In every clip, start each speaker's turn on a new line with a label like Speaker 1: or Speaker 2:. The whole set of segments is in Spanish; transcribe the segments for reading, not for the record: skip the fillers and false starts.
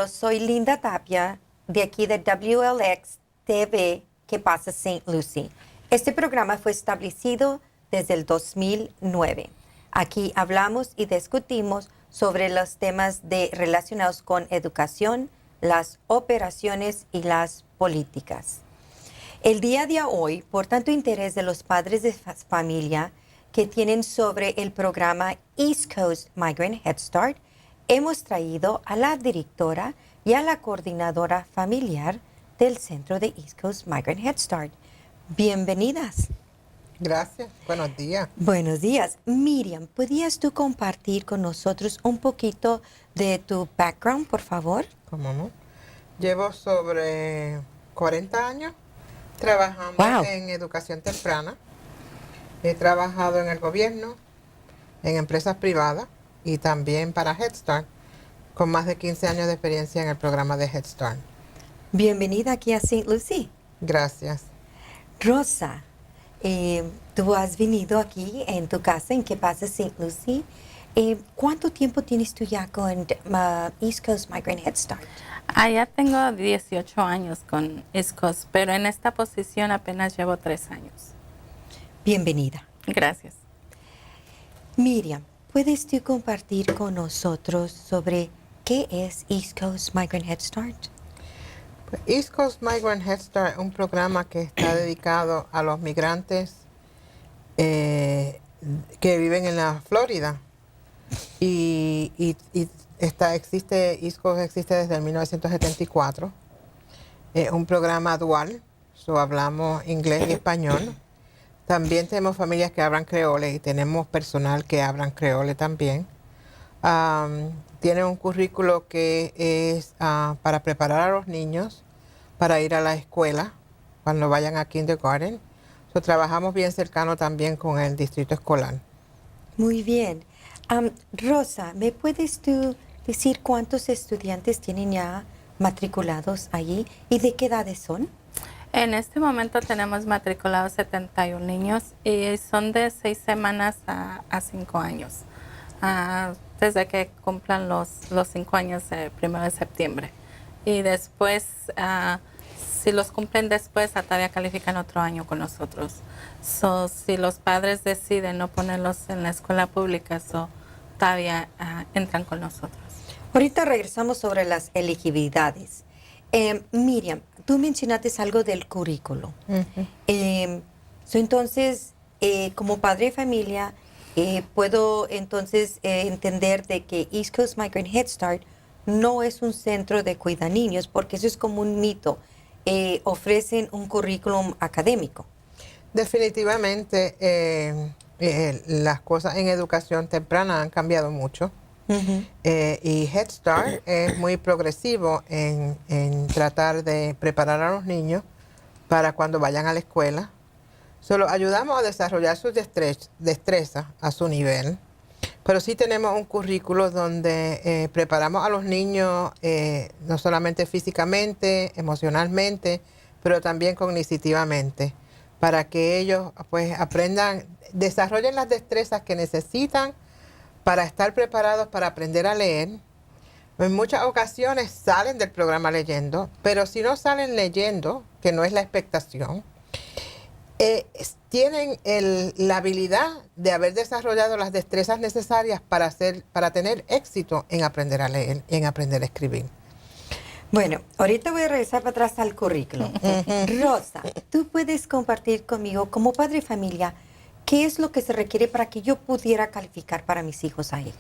Speaker 1: yo soy Linda Tapia, de aquí de WLX-TV, Que Pasa St. Lucie. Este programa fue establecido desde el 2009. Aquí hablamos y discutimos sobre los temas relacionados con educación, las operaciones y las políticas. El día de hoy, por tanto interés de los padres de familia que tienen sobre el programa East Coast Migrant Head Start, hemos traído a la directora y a la coordinadora familiar del Centro de East Coast Migrant Head Start. Bienvenidas.
Speaker 2: Gracias. Buenos días.
Speaker 1: Buenos días. Miriam, ¿podrías tú compartir con nosotros un poquito de tu background, por favor?
Speaker 2: ¿Cómo no? Llevo sobre 40 años trabajando en educación temprana. He trabajado en el gobierno, en empresas privadas y también para Head Start, con más de 15 años de experiencia en el programa de Head Start.
Speaker 1: Bienvenida aquí a St. Lucie.
Speaker 2: Gracias.
Speaker 1: Rosa, tú has venido aquí en tu casa en Que Pasa St. Lucie. ¿Cuánto tiempo tienes tú ya con East Coast Migrant Head Start?
Speaker 3: Ya tengo 18 años con East Coast, pero en esta posición apenas llevo 3 años.
Speaker 1: Bienvenida.
Speaker 3: Gracias.
Speaker 1: Miriam, ¿puedes tú compartir con nosotros sobre qué es East Coast Migrant Head Start?
Speaker 2: Pues East Coast Migrant Head Start es un programa que está dedicado a los migrantes que viven en la Florida. East Coast existe desde el 1974. Es un programa dual, hablamos inglés y español. También tenemos familias que hablan creole y tenemos personal que hablan creole también. Tiene un currículo que es para preparar a los niños para ir a la escuela cuando vayan a kindergarten. Trabajamos bien cercano también con el distrito escolar.
Speaker 1: Muy bien. Rosa, ¿me puedes tú decir cuántos estudiantes tienen ya matriculados allí y de qué edades son?
Speaker 3: En este momento tenemos matriculados 71 niños y son de 6 semanas a 5 años, desde que cumplan los 5 años el 1 de septiembre. Y después, si los cumplen después, todavía califican otro año con nosotros. Si los padres deciden no ponerlos en la escuela pública, todavía entran con nosotros.
Speaker 1: Ahorita regresamos sobre las elegibilidades. Miriam, tú mencionaste algo del currículo. Entonces, como padre de familia, puedo entonces entender de que East Coast Migrant Head Start no es un centro de cuidar niños, porque eso es como un mito. Ofrecen un currículum académico.
Speaker 2: Definitivamente, las cosas en educación temprana han cambiado mucho. Y Head Start es muy progresivo en tratar de preparar a los niños para cuando vayan a la escuela. Solo ayudamos a desarrollar sus destrezas a su nivel, pero sí tenemos un currículo donde preparamos a los niños no solamente físicamente, emocionalmente, pero también cognitivamente, para que ellos pues aprendan, desarrollen las destrezas que necesitan para estar preparados para aprender a leer. En muchas ocasiones salen del programa leyendo, pero si no salen leyendo, que no es la expectación, tienen la habilidad de haber desarrollado las destrezas necesarias para tener éxito en aprender a leer y en aprender a escribir.
Speaker 1: Bueno, ahorita voy a regresar para atrás al currículo. Rosa, tú puedes compartir conmigo, como padre de familia, ¿qué es lo que se requiere para que yo pudiera calificar para mis hijos ahí?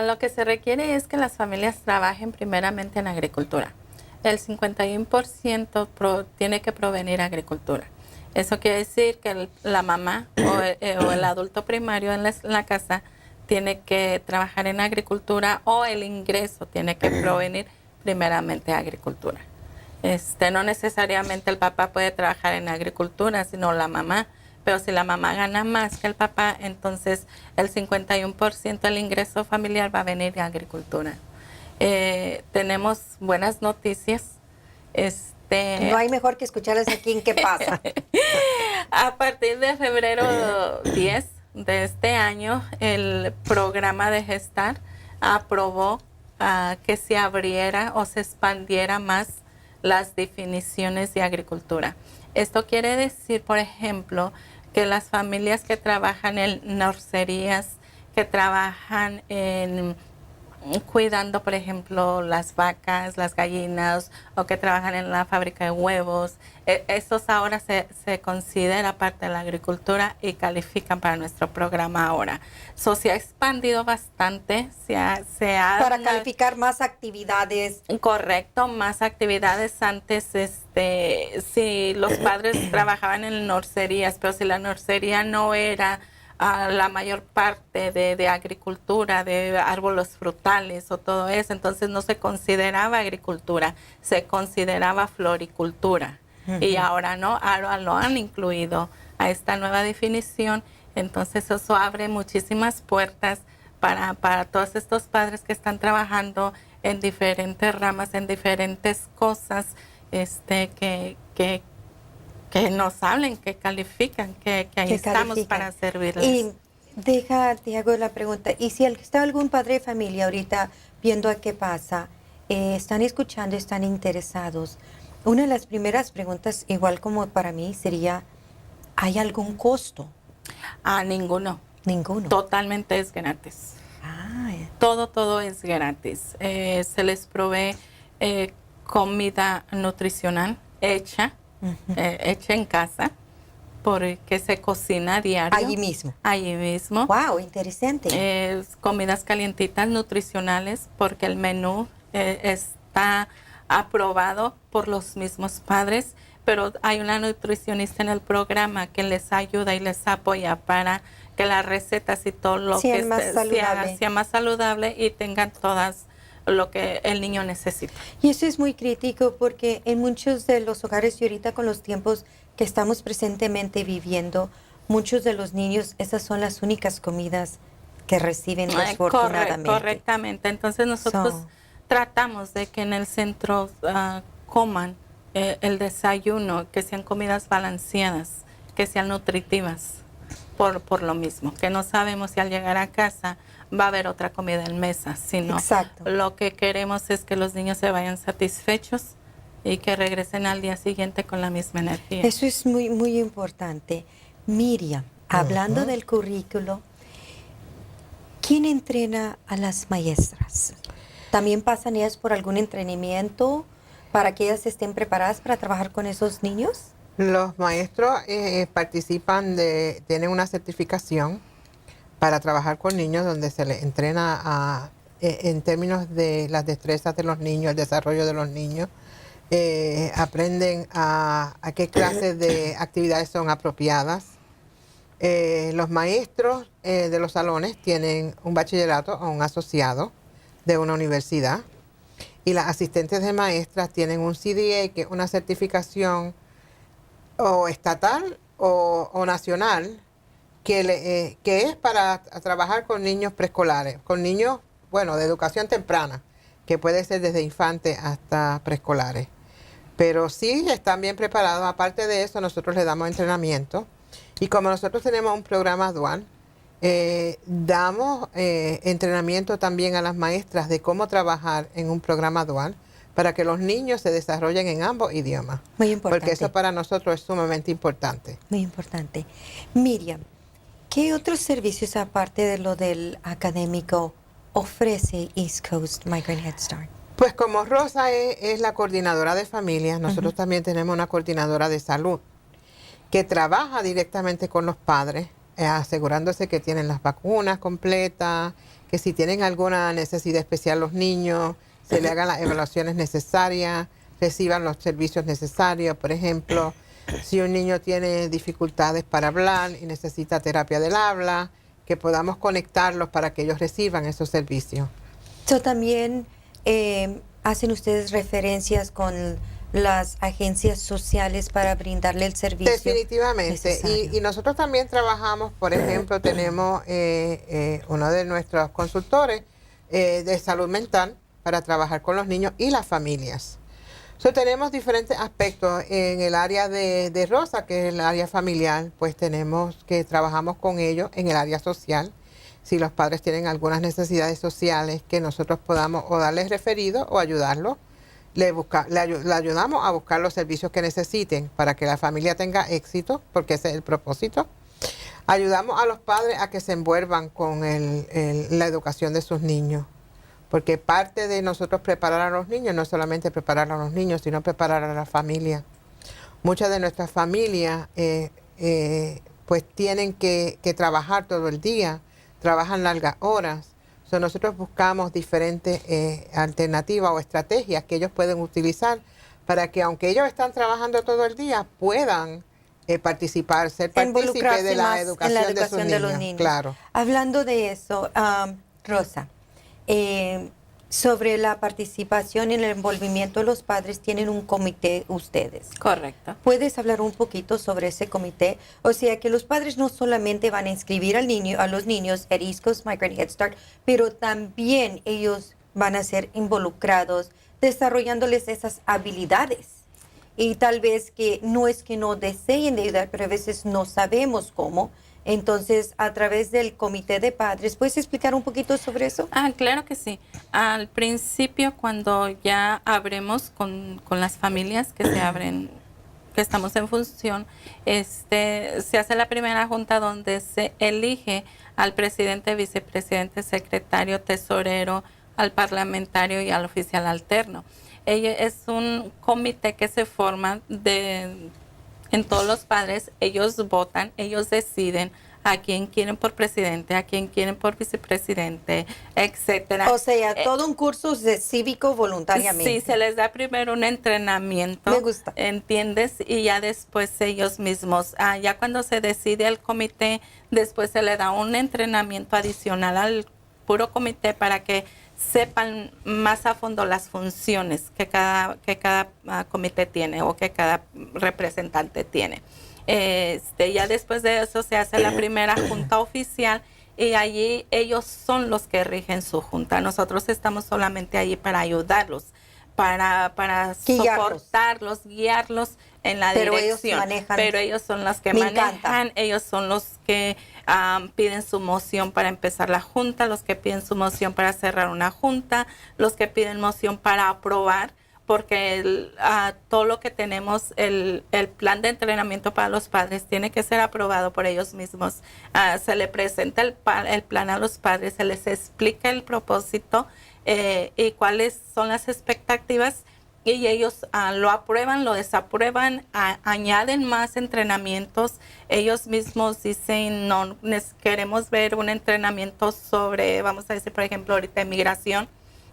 Speaker 3: Lo que se requiere es que las familias trabajen primeramente en agricultura. El 51% tiene que provenir de agricultura. Eso quiere decir que la mamá o el adulto primario en la casa tiene que trabajar en agricultura, o el ingreso tiene que provenir primeramente de agricultura. No necesariamente el papá puede trabajar en agricultura, sino la mamá. Pero si la mamá gana más que el papá, entonces el 51% del ingreso familiar va a venir de agricultura. Tenemos buenas noticias.
Speaker 1: No hay mejor que escucharles aquí en ¿Qué pasa?
Speaker 3: A partir de febrero 10 de este año, el programa de Gestar aprobó que se abriera o se expandiera más las definiciones de agricultura. Esto quiere decir, por ejemplo, que las familias que trabajan en nurserías, que trabajan en cuidando, por ejemplo, las vacas, las gallinas, o que trabajan en la fábrica de huevos, estos ahora se considera parte de la agricultura y califican para nuestro programa ahora. So, se ha expandido bastante,
Speaker 1: para calificar más actividades.
Speaker 3: Correcto, más actividades. Antes, si los padres trabajaban en nurserías, pero si la nursería no era la mayor parte de agricultura, de árboles frutales o todo eso, entonces no se consideraba agricultura, se consideraba floricultura. Y ahora no, ahora lo han incluido a esta nueva definición. Entonces eso abre muchísimas puertas para todos estos padres que están trabajando en diferentes ramas, en diferentes cosas, que nos hablen, que califican, que ahí estamos para servirles.
Speaker 1: Y te hago la pregunta, y si está algún padre de familia ahorita viendo a qué pasa, están escuchando, están interesados, una de las primeras preguntas, igual como para mí, sería, ¿hay algún costo?
Speaker 3: Ninguno.
Speaker 1: Ninguno.
Speaker 3: Totalmente es gratis. Todo es gratis. Se les provee comida nutricional hecha, hecha en casa, porque se cocina diario.
Speaker 1: Allí mismo.
Speaker 3: Allí mismo.
Speaker 1: Wow, interesante.
Speaker 3: Comidas calientitas nutricionales, porque el menú está aprobado por los mismos padres, pero hay una nutricionista en el programa que les ayuda y les apoya para que las recetas y todo lo que sea más saludable y tengan todas lo que el niño necesita.
Speaker 1: Y eso es muy crítico porque en muchos de los hogares y ahorita con los tiempos que estamos presentemente viviendo, muchos de los niños, esas son las únicas comidas que reciben desafortunadamente.
Speaker 3: Correctamente. Entonces nosotros tratamos de que en el centro coman el desayuno, que sean comidas balanceadas, que sean nutritivas, por lo mismo, que no sabemos si al llegar a casa va a haber otra comida en mesa, sino lo que queremos es que los niños se vayan satisfechos y que regresen al día siguiente con la misma energía.
Speaker 1: Eso es muy, muy importante. Miriam, hablando del currículo, ¿quién entrena a las maestras? ¿También pasan ellas por algún entrenamiento para que ellas estén preparadas para trabajar con esos niños?
Speaker 2: Los maestros participan tienen una certificación para trabajar con niños donde se les entrena en términos de las destrezas de los niños, el desarrollo de los niños. Aprenden a qué clases de actividades son apropiadas. Los maestros de los salones tienen un bachillerato o un asociado de una universidad y las asistentes de maestras tienen un CDA, que es una certificación o estatal o nacional que es para trabajar con niños preescolares, con niños, de educación temprana, que puede ser desde infantes hasta preescolares. Pero sí están bien preparados. Aparte de eso, nosotros les damos entrenamiento. Y como nosotros tenemos un programa dual, damos entrenamiento también a las maestras de cómo trabajar en un programa dual para que los niños se desarrollen en ambos idiomas.
Speaker 1: Muy importante.
Speaker 2: Porque eso para nosotros es sumamente importante.
Speaker 1: Muy importante. Miriam, ¿qué otros servicios aparte de lo del académico ofrece East Coast Migrant Head Start?
Speaker 2: Pues como Rosa es la coordinadora de familias, nosotros también tenemos una coordinadora de salud que trabaja directamente con los padres, asegurándose que tienen las vacunas completas, que si tienen alguna necesidad especial los niños, se le hagan las evaluaciones necesarias, reciban los servicios necesarios. Por ejemplo, si un niño tiene dificultades para hablar y necesita terapia del habla, que podamos conectarlos para que ellos reciban esos servicios.
Speaker 1: También hacen ustedes referencias con las agencias sociales para brindarle el servicio.
Speaker 2: Definitivamente. Y nosotros también trabajamos, por ejemplo, tenemos uno de nuestros consultores de salud mental para trabajar con los niños y las familias. Tenemos diferentes aspectos. En el área de Rosa, que es el área familiar, pues tenemos que trabajamos con ellos en el área social, si los padres tienen algunas necesidades sociales que nosotros podamos o darles referido o ayudarlos. Le ayudamos a buscar los servicios que necesiten para que la familia tenga éxito, porque ese es el propósito. Ayudamos a los padres a que se envuelvan con la educación de sus niños, porque parte de nosotros preparar a los niños no es solamente preparar a los niños, sino preparar a la familia. Muchas de nuestras familias pues tienen que trabajar todo el día, trabajan largas horas. Nosotros buscamos diferentes alternativas o estrategias que ellos pueden utilizar para que, aunque ellos están trabajando todo el día, puedan participar, ser partícipes de la educación, de los niños. Claro.
Speaker 1: Hablando de eso, Rosa, sobre la participación y el envolvimiento de los padres, tienen un comité ustedes.
Speaker 3: Correcto.
Speaker 1: ¿Puedes hablar un poquito sobre ese comité? O sea, que los padres no solamente van a inscribir a los niños at East Coast Migrant Head Start, pero también ellos van a ser involucrados desarrollándoles esas habilidades. Y tal vez que no es que no deseen de ayudar, pero a veces no sabemos cómo. Entonces, a través del comité de padres, ¿puedes explicar un poquito sobre eso?
Speaker 3: Claro que sí. Al principio, cuando ya abrimos con las familias que se abren, que estamos en función, se hace la primera junta donde se elige al presidente, vicepresidente, secretario, tesorero, al parlamentario y al oficial alterno. Es un comité que se forma en todos los padres. Ellos votan, ellos deciden a quién quieren por presidente, a quién quieren por vicepresidente, etcétera.
Speaker 1: O sea, todo un curso de cívico voluntariamente.
Speaker 3: Sí, se les da primero un entrenamiento.
Speaker 1: Me gusta.
Speaker 3: ¿Entiendes? Y ya después ellos mismos, ya cuando se decide el comité, después se le da un entrenamiento adicional al puro comité para que sepan más a fondo las funciones que cada comité tiene o que cada representante tiene. Ya después de eso se hace la primera junta oficial y allí ellos son los que rigen su junta. Nosotros estamos solamente allí para ayudarlos, para soportarlos, guiarlos en la dirección. Pero ellos son los que manejan, ellos son los que piden su moción para empezar la junta, los que piden su moción para cerrar una junta, los que piden moción para aprobar, porque todo lo que tenemos, el plan de entrenamiento para los padres tiene que ser aprobado por ellos mismos. Se le presenta el plan a los padres, se les explica el propósito y cuáles son las expectativas, y ellos lo aprueban, lo desaprueban, añaden más entrenamientos. Ellos mismos dicen, no, queremos ver un entrenamiento sobre, vamos a decir, por ejemplo, ahorita migración.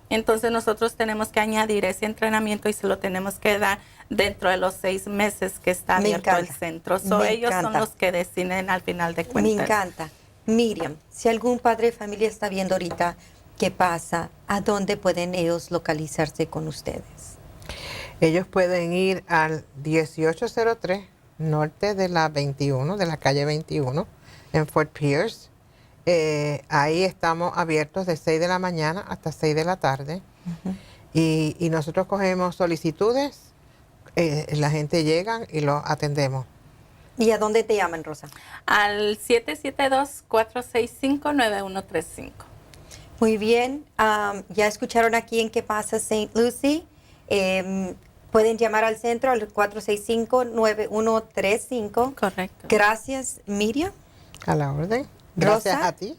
Speaker 3: Entonces nosotros tenemos que añadir ese entrenamiento y se lo tenemos que dar dentro de los 6 meses que está abierto el centro. Ellos son los que deciden al final de cuentas.
Speaker 1: Me encanta. Miriam, si algún padre de familia está viendo ahorita qué pasa, ¿a dónde pueden ellos localizarse con ustedes?
Speaker 2: Ellos pueden ir al 1803 norte de la 21, de la calle 21, en Fort Pierce. Ahí estamos abiertos de 6 de la mañana hasta 6 de la tarde. Y nosotros cogemos solicitudes, la gente llega y lo atendemos.
Speaker 1: ¿Y a dónde te llaman, Rosa?
Speaker 3: Al 772-465-9135.
Speaker 1: Muy bien, ya escucharon aquí en Que Pasa St. Lucie. Pueden llamar al centro al 465-9135.
Speaker 3: Correcto.
Speaker 1: Gracias, Miriam.
Speaker 2: A la orden. Gracias
Speaker 1: Rosa,
Speaker 2: a ti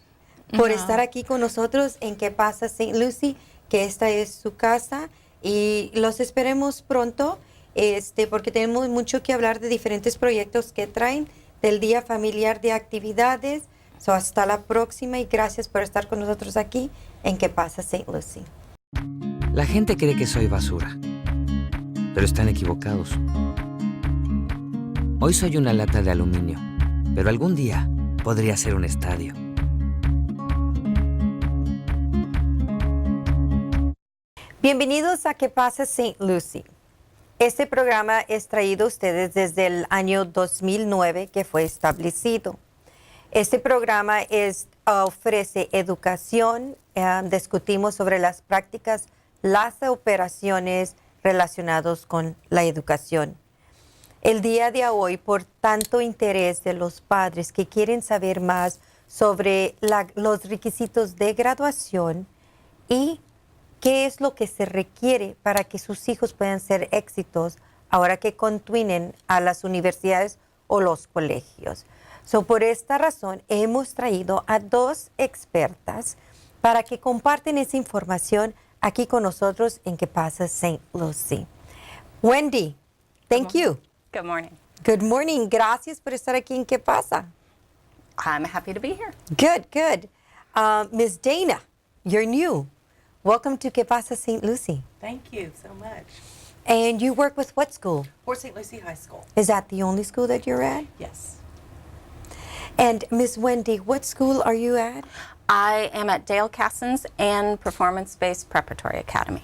Speaker 1: por estar aquí con nosotros en Que Pasa St. Lucie, que esta es su casa, y los esperemos pronto, porque tenemos mucho que hablar de diferentes proyectos que traen del Día Familiar de Actividades. Hasta la próxima y gracias por estar con nosotros aquí en Que Pasa St. Lucie.
Speaker 4: La gente cree que soy basura, pero están equivocados. Hoy soy una lata de aluminio, pero algún día podría ser un estadio.
Speaker 1: Bienvenidos a Que Pasa St. Lucie. Este programa es traído a ustedes desde el año 2009 que fue establecido. Este programa ofrece educación, discutimos sobre las prácticas, las operaciones relacionadas con la educación. El día de hoy, por tanto interés de los padres que quieren saber más sobre los requisitos de graduación y qué es lo que se requiere para que sus hijos puedan ser éxitos ahora que continúen a las universidades o los colegios. Por esta razón hemos traído a dos expertas para que comparten esa información aquí con nosotros en Que Pasa St. Lucie. Wendy, thank you.
Speaker 5: Good morning.
Speaker 1: Good morning. Gracias por estar aquí en Que Pasa.
Speaker 5: I'm happy to be here.
Speaker 1: Good, good. Ms. Dana, you're new. Welcome to Que Pasa St. Lucie.
Speaker 6: Thank you so much.
Speaker 1: And you work with what school?
Speaker 6: Port St. Lucie High School.
Speaker 1: Is that the only school that you're at?
Speaker 6: Yes.
Speaker 1: And Ms. Wendy, what school are you at?
Speaker 5: I am at Dale Cassens and Performance-Based Preparatory Academy.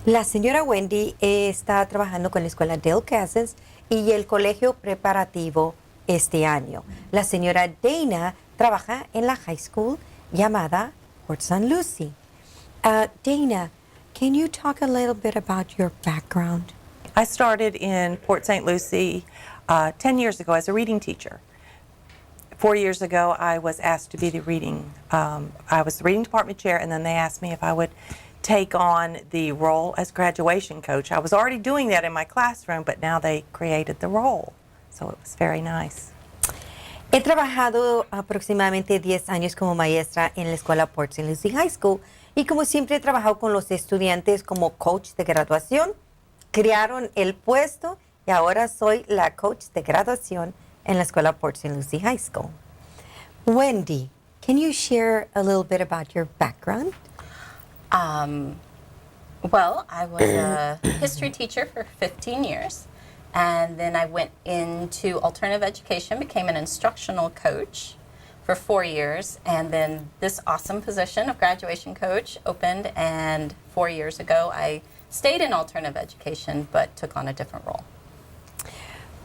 Speaker 1: La señora Wendy está trabajando con la escuela Dale Cassens y el colegio preparativo este año. La señora Dana trabaja en la high school llamada Port St. Lucie. Dana, can you talk a little bit about your background?
Speaker 6: I started in Port St. Lucie 10 years ago as a reading teacher. 4 years ago, I was asked to be the reading, I was the reading department chair, and then they asked me if I would take on the role as graduation coach. I was already doing that in my classroom, but now they created the role. So it was very nice.
Speaker 1: He trabajado aproximadamente 10 años como maestra en la escuela Port St. Lucie High School y como siempre he trabajado con los estudiantes como coach de graduación. Crearon el puesto y ahora soy la coach de graduación en la escuela Port St. Lucie High School. Wendy, can you share a little bit about your background?
Speaker 5: Well, I was a history teacher for 15 years, and then I went into alternative education, became an instructional coach for 4 years, and then this awesome position of graduation coach opened, and 4 years ago I stayed in alternative education but took on a different role.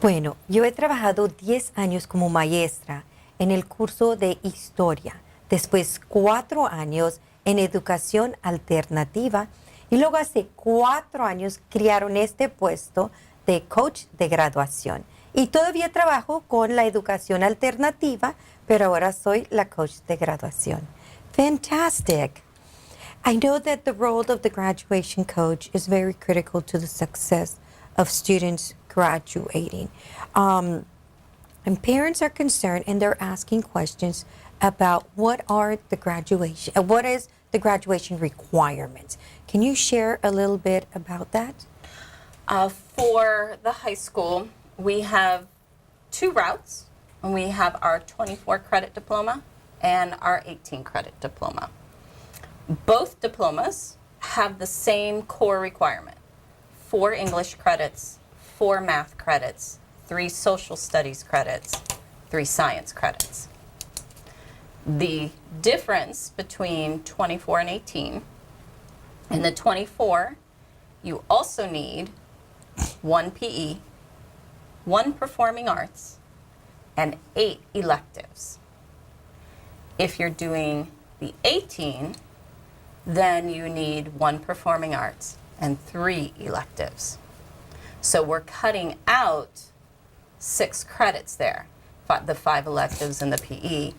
Speaker 1: Bueno, yo he trabajado 10 años como maestra en el curso de historia, después 4 años en educación alternativa y luego hace 4 años crearon este puesto de coach de graduación. Y todavía trabajo con la educación alternativa, pero ahora soy la coach de graduación. Fantastic. I know that the role of the graduation coach is very critical to the success of students graduating. And parents are concerned and they're asking questions about what is the graduation requirements. Can you share a little bit about that?
Speaker 5: For the high school, we have 2 routes. We have our 24 credit diploma and our 18 credit diploma. Both diplomas have the same core requirement: 4 English credits, 4 math credits, 3 social studies credits, 3 science credits. The difference between 24 and 18, in the 24, you also need 1 PE, 1 performing arts, and 8 electives. If you're doing the 18, then you need 1 performing arts and 3 electives. So we're cutting out 6 credits there, the 5 electives and the PE.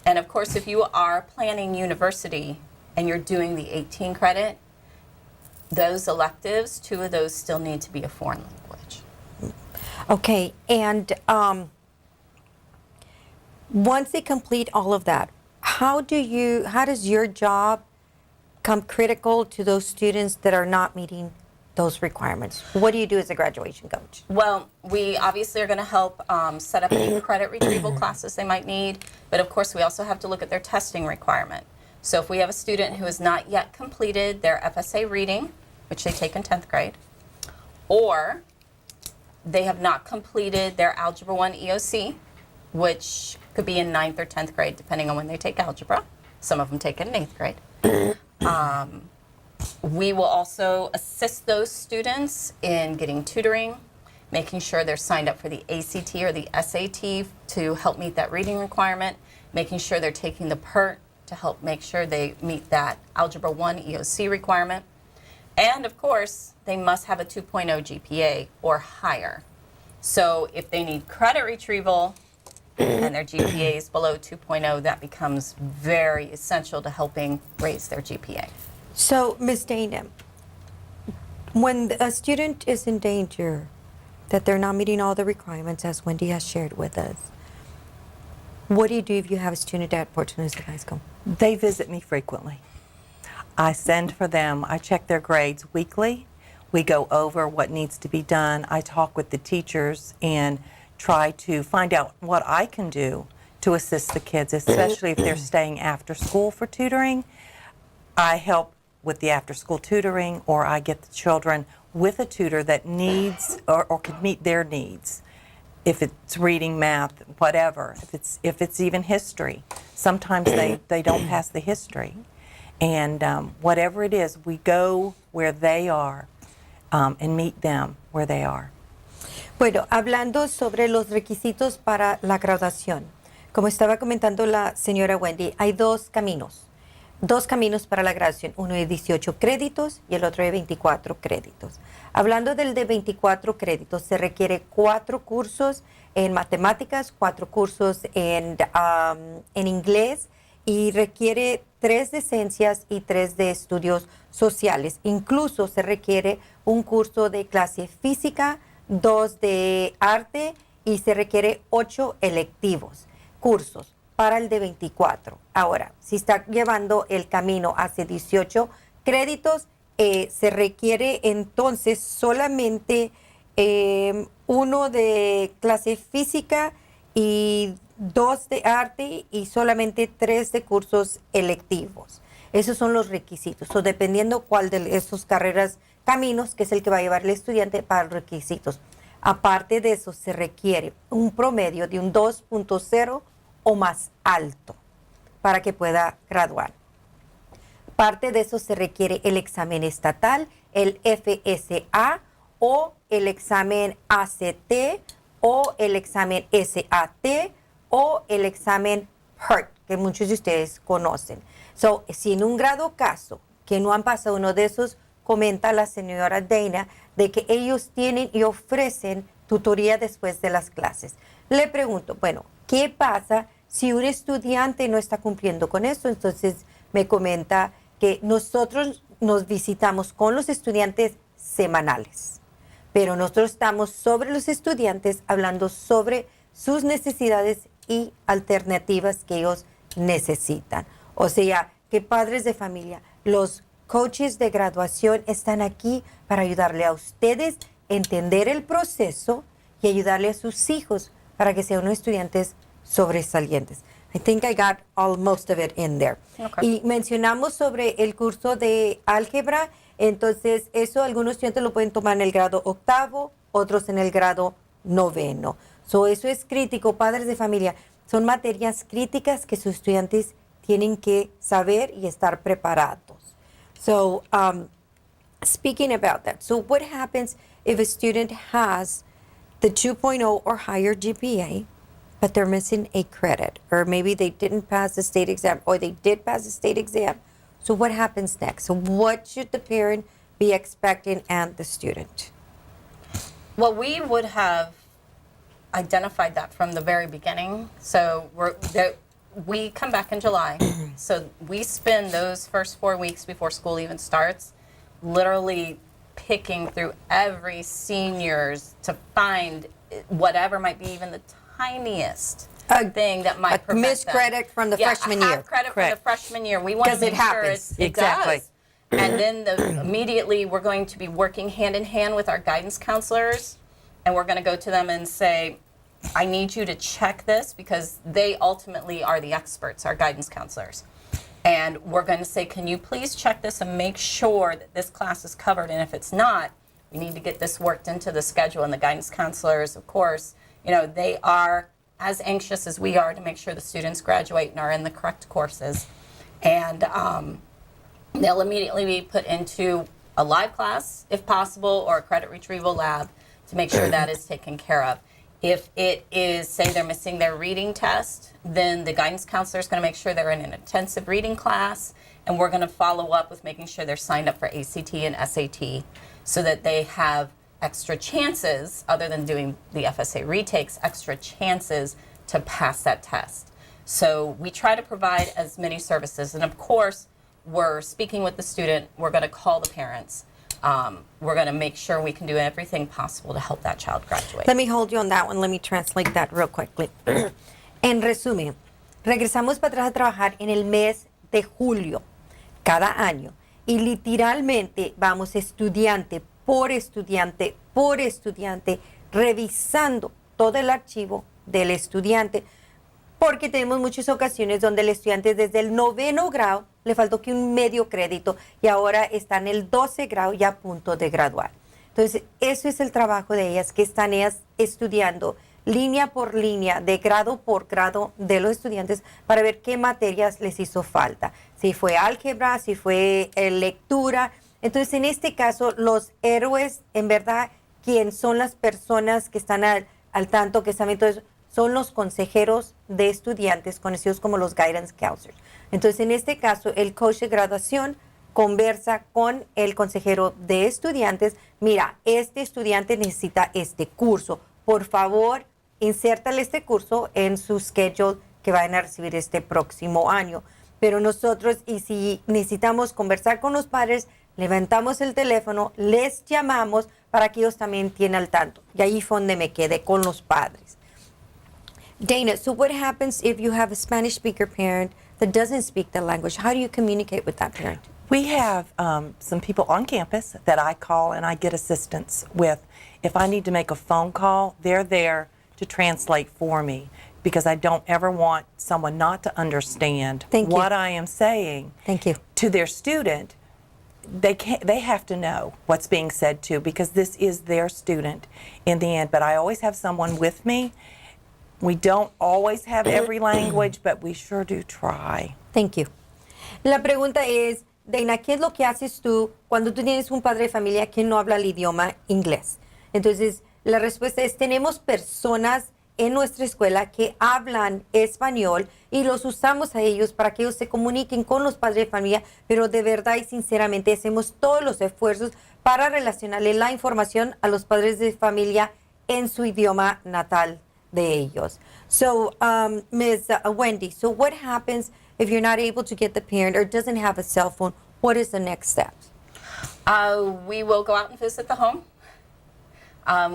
Speaker 5: And of course, if you are planning university and you're doing the 18 credit, those electives, 2 of those still need to be a foreign language.
Speaker 1: Okay, and once they complete all of that, how does your job come critical to those students that are not meeting those requirements? What do you do as a graduation coach?
Speaker 5: Well, we obviously are going to help set up any credit retrieval classes they might need, but of course we also have to look at their testing requirement. So if we have a student who has not yet completed their FSA reading, which they take in 10th grade, or they have not completed their Algebra 1 EOC, which could be in 9th or 10th grade, depending on when they take algebra. Some of them take it in 8th grade. We will also assist those students in getting tutoring, making sure they're signed up for the ACT or the SAT to help meet that reading requirement, making sure they're taking the PERT to help make sure they meet that Algebra 1 EOC requirement. And of course, they must have a 2.0 GPA or higher. So if they need credit retrieval, and their GPA is below 2.0, that becomes very essential to helping raise their GPA.
Speaker 1: So, Ms. Dana, when a student is in danger that they're not meeting all the requirements, as Wendy has shared with us, what do you do if you have a student at Port St. Lucie High School?
Speaker 6: They visit me frequently. I send for them. I check their grades weekly. We go over what needs to be done. I talk with the teachers and try to find out what I can do to assist the kids, especially if they're staying after school for tutoring. I help with the after school tutoring, or I get the children with a tutor that needs or can meet their needs. If it's reading, math, whatever, if it's even history. Sometimes they don't pass the history. And whatever it is, we go where they are and meet them where they are.
Speaker 1: Bueno, hablando sobre los requisitos para la graduación, como estaba comentando la señora Wendy, hay dos caminos para la graduación, uno de 18 créditos y el otro de 24 créditos. Hablando del de 24 créditos, se requiere 4 cursos en matemáticas, 4 cursos en inglés y requiere 3 de ciencias y 3 de estudios sociales. Incluso se requiere un curso de clase física, 2 de arte y se requiere 8 electivos, cursos para el de 24. Ahora, si está llevando el camino hacia 18 créditos, se requiere entonces solamente 1 de clase física y 2 de arte y solamente 3 de cursos electivos. Esos son los requisitos. So, dependiendo cuál de esos caminos, que es el que va a llevar el estudiante para los requisitos. Aparte de eso, se requiere un promedio de un 2.0 o más alto para que pueda graduar. Parte de eso se requiere el examen estatal, el FSA o el examen ACT o el examen SAT o el examen PERT, que muchos de ustedes conocen. So, si en un grado caso que no han pasado uno de esos, comenta la señora Dana de que ellos tienen y ofrecen tutoría después de las clases. Le pregunto, bueno, ¿qué pasa si un estudiante no está cumpliendo con eso? Entonces me comenta que nosotros nos visitamos con los estudiantes semanales, pero nosotros estamos sobre los estudiantes hablando sobre sus necesidades y alternativas que ellos necesitan. O sea, que padres de familia, los coaches de graduación están aquí para ayudarle a ustedes a entender el proceso y ayudarle a sus hijos para que sean unos estudiantes sobresalientes. I think I got most of it in there.
Speaker 5: Okay.
Speaker 1: Y mencionamos sobre el curso de álgebra, entonces eso algunos estudiantes lo pueden tomar en el grado 8º, otros en el grado 9º. So, eso es crítico, padres de familia. Son materias críticas que sus estudiantes tienen que saber y estar preparados. So, speaking about that, so what happens if a student has the 2.0 or higher GPA, but they're missing a credit, or maybe they didn't pass the state exam, or they did pass the state exam? So what happens next? So what should the parent be expecting and the student?
Speaker 5: Well, we would have identified that from the very beginning. So we come back in July. So we spend those first 4 weeks before school even starts literally picking through every seniors to find whatever might be even the tiniest thing that might prevent
Speaker 1: missed credit from the freshman year.
Speaker 5: Half credit
Speaker 6: Correct.
Speaker 5: from the freshman year. We want to
Speaker 1: 'Cause it
Speaker 5: make sure
Speaker 1: happens.
Speaker 5: it
Speaker 6: Exactly.
Speaker 5: does. And then immediately we're going to be working hand in hand with our guidance counselors, and we're going to go to them and say, I need you to check this, because they ultimately are the experts, our guidance counselors. And we're going to say, can you please check this and make sure that this class is covered? And if it's not, we need to get this worked into the schedule. And the guidance counselors, of course, you know, they are as anxious as we are to make sure the students graduate and are in the correct courses. And they'll immediately be put into a live class, if possible, or a credit retrieval lab to make sure that is taken care of. If it is, say they're missing their reading test, then the guidance counselor is going to make sure they're in an intensive reading class, and we're going to follow up with making sure they're signed up for ACT and SAT so that they have extra chances, other than doing the FSA retakes, extra chances to pass that test. So we try to provide as many services. And of course, we're speaking with the student. We're going to call the parents. We're going to make sure we can do everything possible to help that child graduate.
Speaker 1: Let me hold you on that one. Let me translate that real quickly. En resumen, regresamos para atrás a trabajar en el mes de julio cada año y literalmente vamos estudiante por estudiante por estudiante revisando todo el archivo del estudiante, porque tenemos muchas ocasiones donde el estudiante desde el 9º grado le faltó que un medio crédito y ahora está en el 12 grado y a punto de graduar. Entonces, eso es el trabajo de ellas, que están ellas estudiando línea por línea, de grado por grado de los estudiantes para ver qué materias les hizo falta. Si fue álgebra, si fue lectura. Entonces, en este caso, los héroes, en verdad, quien son las personas que están al tanto, que saben todo eso, son los consejeros de estudiantes, conocidos como los guidance counselors. Entonces, en este caso, el coach de graduación conversa con el consejero de estudiantes. Mira, este estudiante necesita este curso. Por favor, insértale este curso en su schedule que vayan a recibir este próximo año. Pero nosotros, y si necesitamos conversar con los padres, levantamos el teléfono, les llamamos para que ellos también estén al tanto. Y ahí fue donde me quedé con los padres. Dana, so what happens if you have a Spanish speaker parent that doesn't speak the language? How do you communicate with that parent?
Speaker 6: We have some people on campus that I call and I get assistance with. If I need to make a phone call, they're there to translate for me because I don't ever want someone not to understand what I am saying.
Speaker 1: Thank you.
Speaker 6: To their student. They have to know what's being said too, because this is their student in the end. But I always have someone with me. We don't always have every language, but we sure do try.
Speaker 1: Thank you. La pregunta es, Dana, ¿qué es lo que haces tú cuando tú tienes un padre de familia que no habla el idioma inglés? Entonces, la respuesta es, tenemos personas en nuestra escuela que hablan español y los usamos a ellos para que ellos se comuniquen con los padres de familia, pero de verdad y sinceramente hacemos todos los esfuerzos para relacionarle la información a los padres de familia en su idioma natal de ellos. So, Ms. Wendy, so what happens if you're not able to get the parent or doesn't have a cell phone? What is the next step?
Speaker 5: We will go out and visit the home.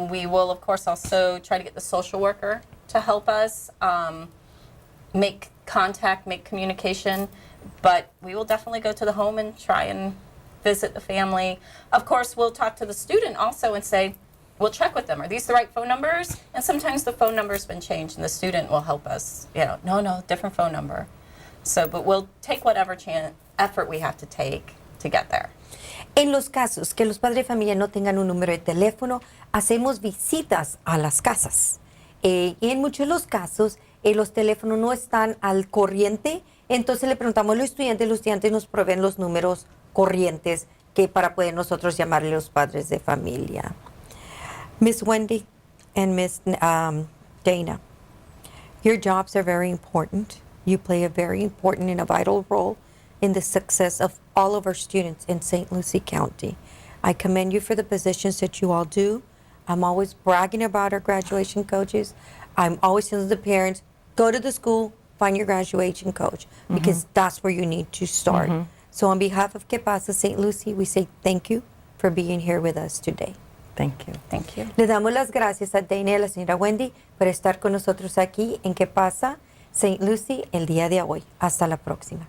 Speaker 5: We will, of course, also try to get the social worker to help us make contact, make communication. But we will definitely go to the home and try and visit the family. Of course, we'll talk to the student also and say, we'll check with them. Are these the right phone numbers? And sometimes the phone number's been changed and the student will help us. You know, no, different phone number. So, but we'll take whatever effort we have to take to get there.
Speaker 1: En los casos que los padres de familia no tengan un número de teléfono, hacemos visitas a las casas. Y en muchos de los casos, los teléfonos no están al corriente, entonces le preguntamos a los estudiantes nos proveen los números corrientes que para poder nosotros llamarle a los padres de familia. Miss Wendy and Miss Dana, your jobs are very important. You play a very important and a vital role in the success of all of our students in St. Lucie County. I commend you for the positions that you all do. I'm always bragging about our graduation coaches. I'm always telling the parents, go to the school, find your graduation coach, because that's where you need to start. So on behalf of Que Pasa St. Lucie, we say thank you for being here with us today.
Speaker 6: Thank you.
Speaker 5: Thank you.
Speaker 1: Le damos las gracias a Dana y a la señora Wendy por estar con nosotros aquí en Que Pasa St. Lucie el día de hoy. Hasta la próxima.